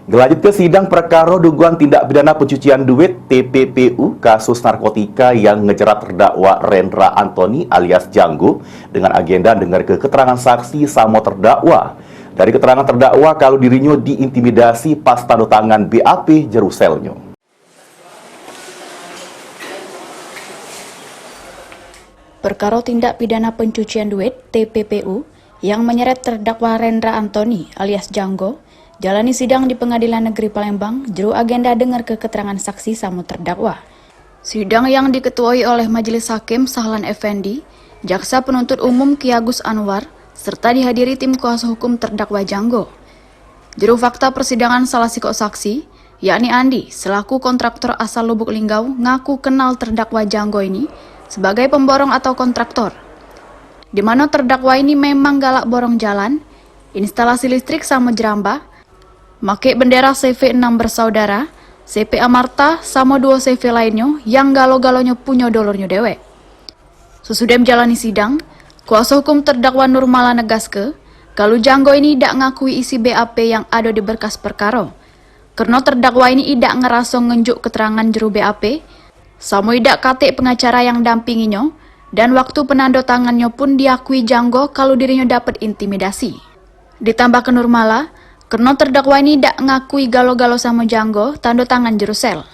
Lanjut ke sidang perkara dugaan tindak pidana pencucian duit TPPU kasus narkotika yang ngejerat terdakwa Rendra Antoni alias Janggo dengan agenda dengar keterangan saksi sama terdakwa. Dari keterangan terdakwa kalau dirinya diintimidasi pas tanda tangan BAP Jeruselnya. Perkara tindak pidana pencucian duit TPPU yang menyeret terdakwa Rendra Antoni alias Janggo jalani sidang di Pengadilan Negeri Palembang jero agenda dengar keterangan saksi sama terdakwa. Sidang yang diketuai oleh Majelis Hakim Sahlan Effendi, Jaksa Penuntut Umum Ki Agus Anwar, serta dihadiri tim kuasa hukum terdakwa Janggo. Jero fakta persidangan salah sikok saksi, yakni Andi, selaku kontraktor asal Lubuk Linggau, ngaku kenal terdakwa Janggo ini sebagai pemborong atau kontraktor, di mana terdakwa ini memang galak borong jalan, instalasi listrik sama jerambah, make bendera CV6 bersaudara, CP Amarta sama 2 CV lainnya yang galo-galonya punya dolornya dewek. Sesudah menjalani sidang, kuasa hukum terdakwa Nurmala negaske, kalau Janggo ini tidak ngakui isi BAP yang ada di berkas perkara. Karena terdakwa ini tidak ngerasa ngenjuk keterangan jero BAP, sama tidak kate pengacara yang dampinginya, dan waktu penanda tangannya pun diakui Janggo kalau dirinya dapat intimidasi. Ditambah ke Nurmala, karena terdakwa ini tidak ngakui galo-galo sama Janggo tanda tangan Jerusel.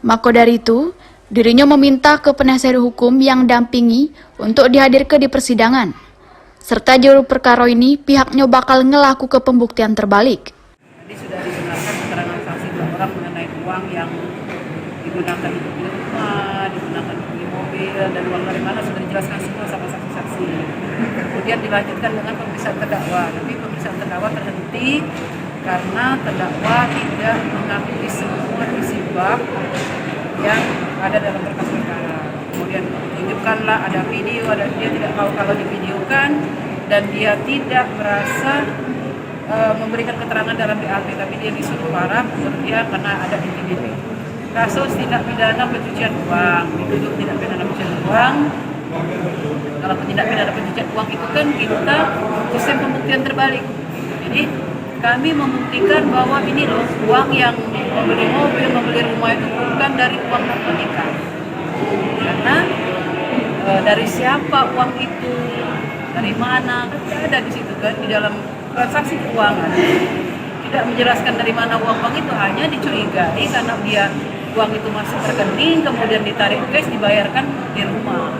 Maka dari itu, dirinya meminta ke penasihat hukum yang dampingi untuk dihadirkan di persidangan. Serta juru perkara ini pihaknya bakal ngelaku ke pembuktian terbalik. Tadi sudah didengarkan keterangan saksi 2 orang mengenai uang yang digunakan untuk beli rumah, digunakan untuk beli mobil, dan uang dari mana sudah dijelaskan semua sama saksi-saksi. Kemudian dilanjutkan dengan pemeriksaan terdakwa, tapi pemeriksaan terdakwa terhenti karena terdakwa tidak mengakui semua isi bab yang ada dalam berkas perkara. Kemudian tunjukkanlah ada video, dia tidak tahu kalau divideokan, dan dia tidak merasa memberikan keterangan dalam BAP, tapi dia disuruh parah menurut dia karena ada intimidasi. Kasus tindak pidana pencucian uang, dituduh tindak pidana pencucian uang. Kalau tindak pidana pencucian uang itu kan kita sistem pembuktian terbalik. Jadi kami membuktikan bahwa ini loh uang yang membeli mobil, membeli rumah itu bukan dari uang narkotika. Karena dari siapa uang itu, dari mana, kan tidak ada di situ kan di dalam transaksi keuangan. Tidak menjelaskan dari mana uang itu, hanya dicurigai karena dia uang itu masuk rekening, kemudian ditarik cash, dibayarkan di rumah.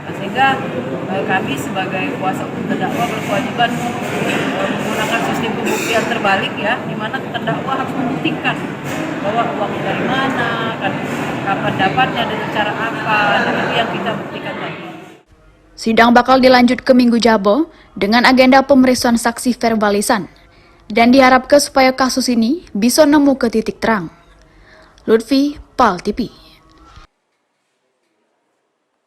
Nah, sehingga kami sebagai kuasa hukum terdakwa berkewajiban menggunakan sistem pembuktian terbalik ya, di mana terdakwa harus membuktikan bahwa uang dari mana, kan, kapan dapatnya, dengan cara apa, dan itu yang kita buktikan tadi. Sidang bakal dilanjut ke Minggu Jabo dengan agenda pemeriksaan saksi verbalisan, dan diharapkan supaya kasus ini bisa nemu ke titik terang. Lutfi, PAL TV.